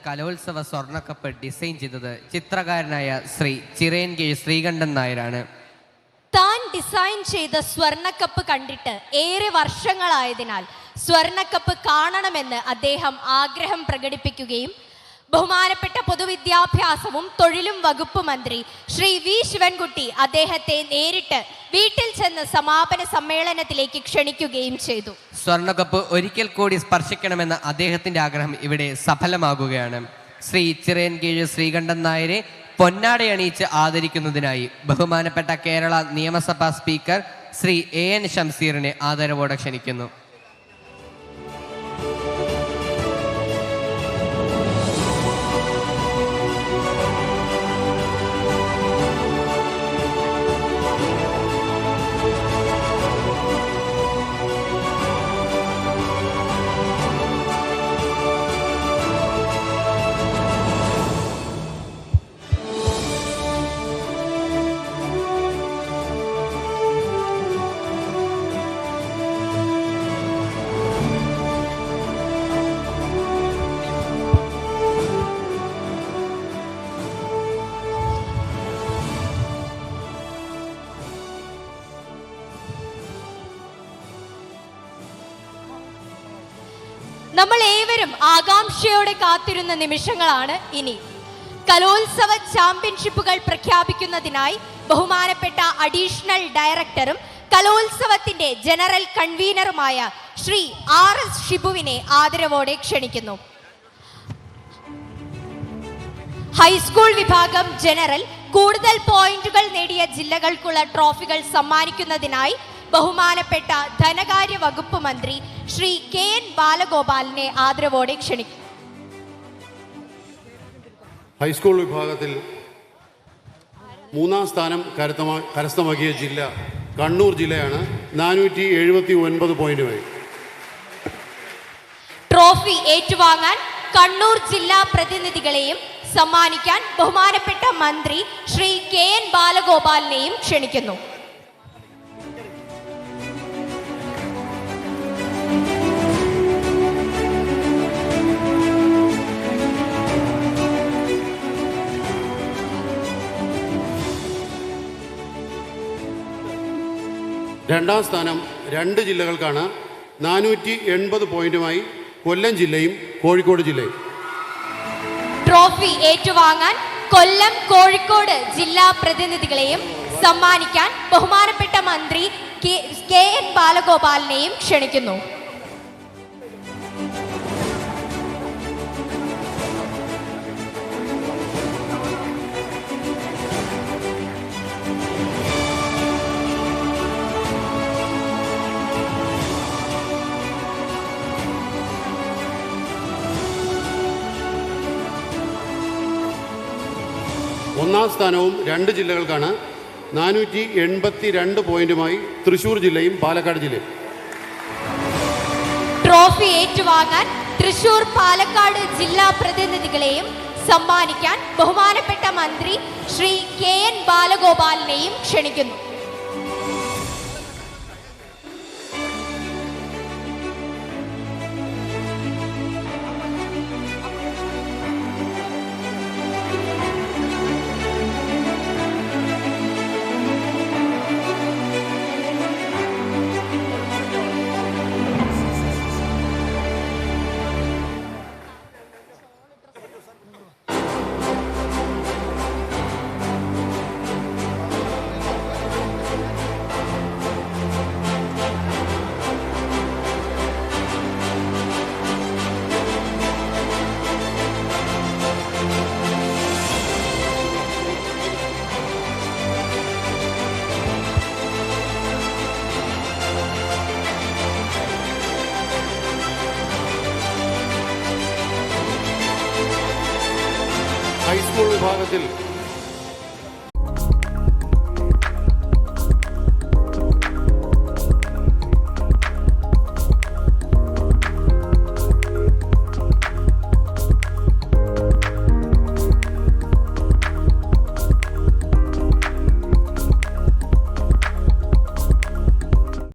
കലോത്സവ സ്വർണ്ണക്കപ്പ് ഡിസൈൻ ചെയ്തത് ചിത്രകാരനായ ശ്രീ ചിറയൻകീഴ് ശ്രീകണ്ഠൻ നായരാണ്. താൻ ഡിസൈൻ ചെയ്ത സ്വർണ്ണക്കപ്പ് കണ്ടിട്ട് ഏറെ വർഷങ്ങളായതിനാൽ സ്വർണ്ണക്കപ്പ് കാണണമെന്ന് അദ്ദേഹം ആഗ്രഹം പ്രകടിപ്പിക്കുകയും ബഹുമാനപ്പെട്ട പൊതുവിദ്യാഭ്യാസവും തൊഴിലും വകുപ്പ് മന്ത്രി ശ്രീ വി ശിവൻകുട്ടി അദ്ദേഹത്തെ നേരിട്ട് വീട്ടിൽ ചെന്ന് സമാപന സമ്മേളനത്തിലേക്ക് ക്ഷണിക്കുകയും ചെയ്തു. സ്വർണ്ണക്കപ്പ് ഒരിക്കൽ കൂടി സ്പർശിക്കണമെന്ന അദ്ദേഹത്തിന്റെ ആഗ്രഹം ഇവിടെ സഫലമാകുകയാണ്. ശ്രീ ചിറയൻകീഴ് ശ്രീകണ്ഠൻ നായരെ പൊന്നാടയണിയിച്ച് ആദരിക്കുന്നതിനായി ബഹുമാനപ്പെട്ട കേരള നിയമസഭാ സ്പീക്കർ ശ്രീ എൻ ഷംസീറിനെ ആദരവോടെ ക്ഷണിക്കുന്നു. നമ്മൾ ഏവരും ആകാംക്ഷയോടെ കാത്തിരുന്ന നിമിഷങ്ങളാണ് ഇനി. കലോത്സവ ചാമ്പ്യൻഷിപ്പുകൾ പ്രഖ്യാപിക്കുന്നതിനായി ബഹുമാനപ്പെട്ട അഡീഷണൽ ഡയറക്ടറും കലോത്സവത്തിന്റെ ജനറൽ കൺവീനറുമായ ശ്രീ RS ഷിബുവിനെ ആദരവോടെ ക്ഷണിക്കുന്നു. ഹൈസ്കൂൾ വിഭാഗം ജനറൽ കൂടുതൽ പോയിന്റുകൾ നേടിയ ജില്ലകൾക്കുള്ള ട്രോഫികൾ സമ്മാനിക്കുന്നതിനായി ബഹുമാനപ്പെട്ട ധനകാര്യ വകുപ്പ് മന്ത്രി ശ്രീ KN ബാലഗോപാലിനെ ആദരവോടെ ക്ഷണിക്കും. ഹൈസ്കൂൾ വിഭാഗത്തിൽ 3ാം സ്ഥാനം കരസ്ഥമാക്കിയ ജില്ല കണ്ണൂർ ജില്ലയാണ്. 479 പോയിന്റുമായി. ട്രോഫി ഏറ്റുവാങ്ങാൻ കണ്ണൂർ ജില്ലാ പ്രതിനിധികളെയും സമ്മാനിക്കാൻ ബഹുമാനപ്പെട്ട മന്ത്രി ശ്രീ KN ബാലഗോപാലിനെയും ക്ഷണിക്കുന്നു. രണ്ടാം സ്ഥാനം 2 ജില്ലകൾക്കാണ്. 480 പോയിന്റുമായി കൊല്ലം ജില്ലയും കോഴിക്കോട് ജില്ലയും. ട്രോഫി ഏറ്റുവാങ്ങാൻ കൊല്ലം കോഴിക്കോട് ജില്ലാ പ്രതിനിധികളെയും സമ്മാനിക്കാൻ ബഹുമാനപ്പെട്ട മന്ത്രി KN ബാലഗോപാലിനെയും ക്ഷണിക്കുന്നു. ഒന്നാം സ്ഥാനവും 2 ജില്ലകൾക്കാണ്. 482 പോയിന്റുമായി തൃശൂർ ജില്ലയും പാലക്കാട് ജില്ലയും. ട്രോഫി ഏറ്റുവാങ്ങാൻ തൃശൂർ പാലക്കാട് ജില്ലാ പ്രതിനിധികളെയും സമ്മാനിക്കാൻ ബഹുമാനപ്പെട്ട മന്ത്രി ശ്രീ KN ബാലഗോപാലിനെയും ക്ഷണിക്കുന്നു. ഹൈസ്കൂൾ വിഭാഗത്തിൽ